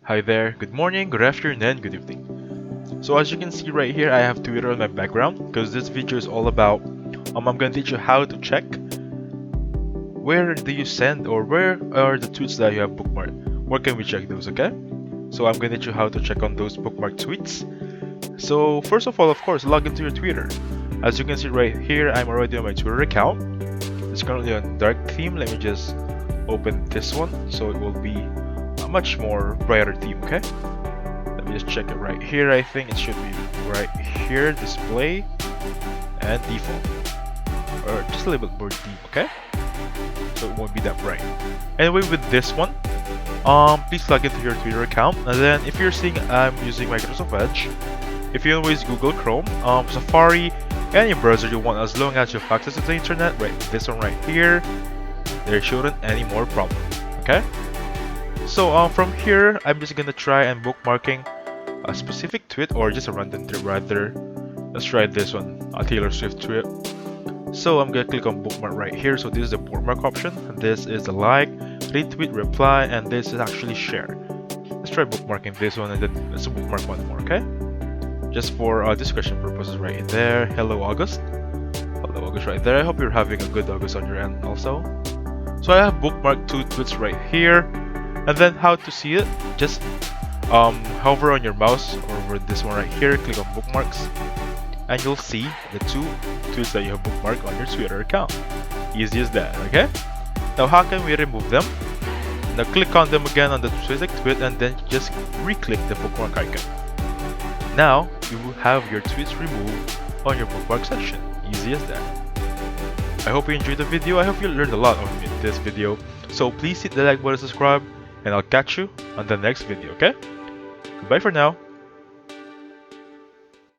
Hi there, good morning, good afternoon, and good evening. So as you can see right here, I have Twitter on my background because this video is all about I'm gonna teach you how to check where do you send or where are the tweets that you have bookmarked. Where can we check those, okay? So I'm gonna teach you how to check on those bookmarked tweets. So first of all, of course, log into your Twitter. As you can see right here, I'm already on my Twitter account. It's currently on dark theme. Let me just open this one so it will be a much more brighter theme, okay? Let me just check it right here. I think it should be right here, display and default, or just a little bit more deep, okay? So it won't be that bright. Anyway, with this one, please log into your Twitter account, and then if you're seeing I'm using Microsoft Edge, if you always Google Chrome, Safari, any browser you want, as long as you have access to the internet, right? This one right here, there shouldn't any more problem, okay? So from here, I'm just gonna try and bookmarking a specific tweet or just a random tweet rather. Let's try this one, a Taylor Swift tweet. So I'm gonna click on bookmark right here. So this is the bookmark option. This is the like, retweet, reply, and this is actually share. Let's try bookmarking this one and then let's bookmark one more, okay? Just for discussion purposes right in there. Hello August. Hello August right there. I hope you're having a good August on your end also. So I have bookmarked 2 tweets right here. And then how to see it, just hover on your mouse over this one right here, click on bookmarks, and you'll see the 2 tweets that you have bookmarked on your Twitter account. Easy as that, okay? Now how can we remove them? Now click on them again on the specific tweet and then just re-click the bookmark icon. Now you will have your tweets removed on your bookmark section. Easy as that. I hope you enjoyed the video. I hope you learned a lot on this video. So please hit the like button, subscribe, and I'll catch you on the next video, okay? Goodbye for now.